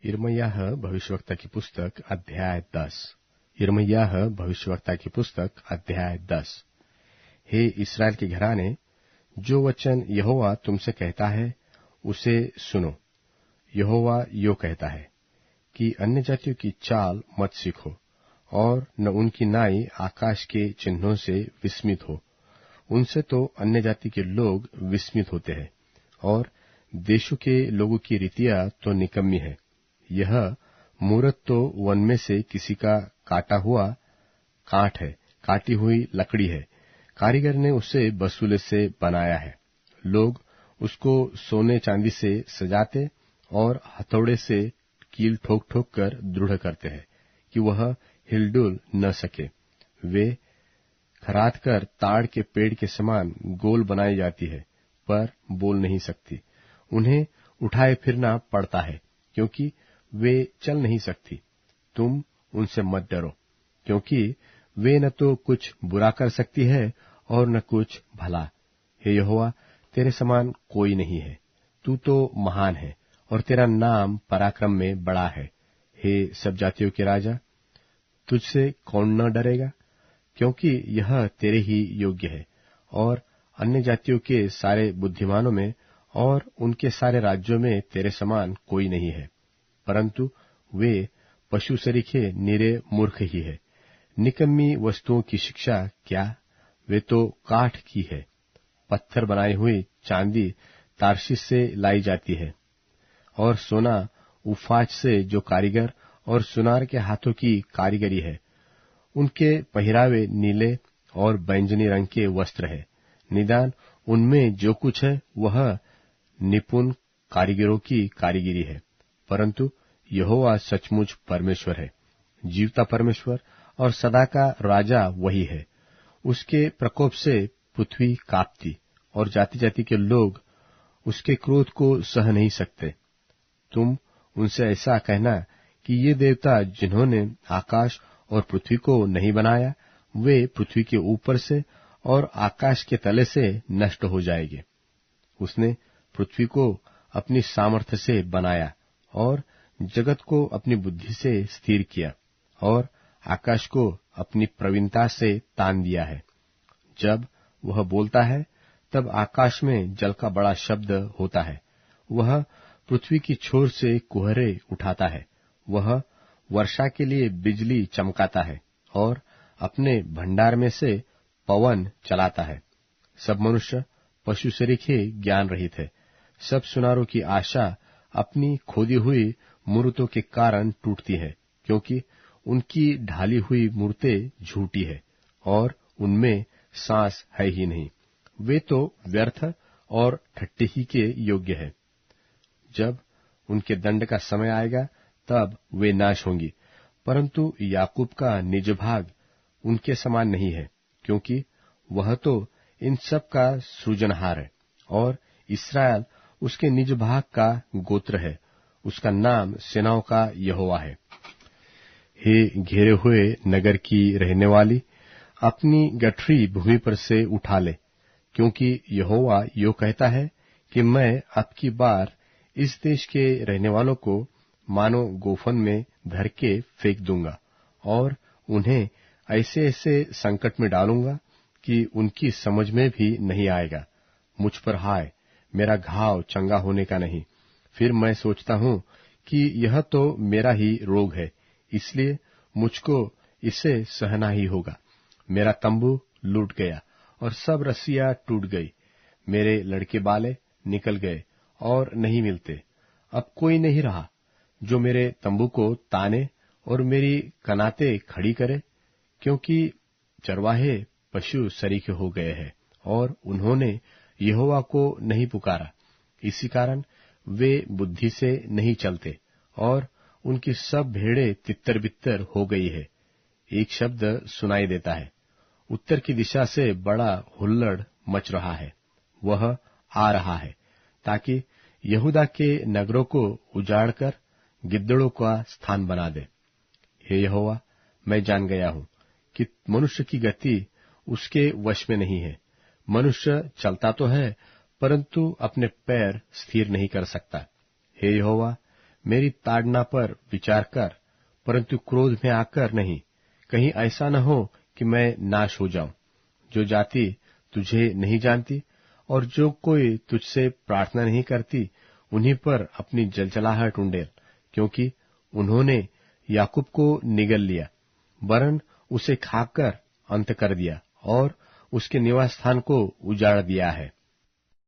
यिर्मयाह भविष्यवक्ता की पुस्तक अध्याय 10। यिर्मयाह भविष्यवक्ता की पुस्तक अध्याय 10। हे इस्राएल के घराने, जो वचन यहोवा तुमसे कहता है उसे सुनो। यहोवा यो कहता है कि अन्य जातियों की चाल मत सीखो और न उनकी नाई आकाश के चिन्हों से विस्मित हो। उनसे तो अन्य जाति के लोग विस्मित होते हैं और देशों के लोगों की रीतियां तो निकम्मी है। यह मूरत तो वन में से किसी का काटा हुआ काठ है, काटी हुई लकड़ी है। कारीगर ने उसे बसूले से बनाया है। लोग उसको सोने चांदी से सजाते और हथौड़े से कील ठोक ठोक कर दृढ़ करते हैं कि वह हिलडुल न सके। वे खराद कर ताड़ के पेड़ के समान गोल बनाई जाती है, पर बोल नहीं सकती। उन्हें उठाए फिरना पड़ता है, क्योंकि वे चल नहीं सकती। तुम उनसे मत डरो, क्योंकि वे न तो कुछ बुरा कर सकती है और न कुछ भला। हे यहोवा, तेरे समान कोई नहीं है। तू तो महान है और तेरा नाम पराक्रम में बड़ा है। हे सब जातियों के राजा, तुझसे कौन न डरेगा? क्योंकि यह तेरे ही योग्य है। और अन्य जातियों के सारे बुद्धिमानों में और उनके सारे राज्यों में तेरे समान कोई नहीं है। परंतु वे पशु सरीखे निरे मूर्ख ही है। निकम्मी वस्तुओं की शिक्षा क्या? वे तो काठ की है। पत्थर बनाई हुई चांदी तार्शीश से लाई जाती है और सोना उफाज से, जो कारीगर और सुनार के हाथों की कारीगरी है। उनके पहरावे नीले और बैंजनी रंग के वस्त्र है। निदान उनमें जो कुछ है वह निपुण कारीगरों की कारीगरी है। परंतु यहोवा सचमुच परमेश्वर है, जीवता परमेश्वर और सदा का राजा वही है। उसके प्रकोप से पृथ्वी कांपती और जाति जाति के लोग उसके क्रोध को सह नहीं सकते। तुम उनसे ऐसा कहना कि ये देवता जिन्होंने आकाश और पृथ्वी को नहीं बनाया, वे पृथ्वी के ऊपर से और आकाश के तले से नष्ट हो जाएंगे। उसने पृथ्वी को अपनी सामर्थ्य से बनाया और जगत को अपनी बुद्धि से स्थिर किया और आकाश को अपनी प्रवीणता से तान दिया है। जब वह बोलता है तब आकाश में जल का बड़ा शब्द होता है। वह पृथ्वी की छोर से कुहरे उठाता है। वह वर्षा के लिए बिजली चमकाता है और अपने भंडार में से पवन चलाता है। सब मनुष्य पशु सरीखे ज्ञान रहित है। सब सुनारों की आशा अपनी खोदी हुई मूर्तों के कारण टूटती है, क्योंकि उनकी ढाली हुई मूर्तें झूठी है और उनमें सांस है ही नहीं। वे तो व्यर्थ और ठट्ठे ही के योग्य है। जब उनके दंड का समय आएगा तब वे नाश होंगी। परंतु याकूब का निज भाग उनके समान नहीं है, क्योंकि वह तो इन सब का सृजनहार है और इस्राएल उसके निज भाग का गोत्र है। उसका नाम सेनाओं का यहोवा है। हे घेरे हुए नगर की रहने वाली, अपनी गठरी भूमि पर से उठा ले, क्योंकि यहोवा यो कहता है कि मैं अब की बार इस देश के रहने वालों को मानो गोफन में धर के फेंक दूंगा और उन्हें ऐसे ऐसे संकट में डालूंगा कि उनकी समझ में भी नहीं आएगा। मुझ पर हाय, मेरा घाव चंगा होने का नहीं। फिर मैं सोचता हूँ कि यह तो मेरा ही रोग है, इसलिए मुझको इसे सहना ही होगा। मेरा तंबू लूट गया और सब रस्सियां टूट गई। मेरे लड़के बाले निकल गए और नहीं मिलते। अब कोई नहीं रहा जो मेरे तंबू को ताने और मेरी कनाते खड़ी करे, क्योंकि चरवाहे पशु सरीखे हो गए हैं और उन्होंने यहोवा को नहीं पुकारा। इसी कारण वे बुद्धि से नहीं चलते और उनकी सब भेड़ें तितर बितर हो गई है। एक शब्द सुनाई देता है, उत्तर की दिशा से बड़ा हुल्लड़ मच रहा है। वह आ रहा है ताकि यहूदा के नगरों को उजाड़कर गिद्दड़ों का स्थान बना दे। हे यहोवा, मैं जान गया हूं कि मनुष्य की गति उसके वश में नहीं है। मनुष्य चलता तो है, परंतु अपने पैर स्थिर नहीं कर सकता। हे यहोवा, मेरी ताड़ना पर विचार कर, परंतु क्रोध में आकर नहीं, कहीं ऐसा न हो कि मैं नाश हो जाऊं। जो जाति तुझे नहीं जानती और जो कोई तुझसे प्रार्थना नहीं करती, उन्हीं पर अपनी जलजलाहट उंडेल, क्योंकि उन्होंने याकूब को निगल लिया, वरन उसे खाकर अंत कर दिया और उसके निवास स्थान को उजाड़ दिया है।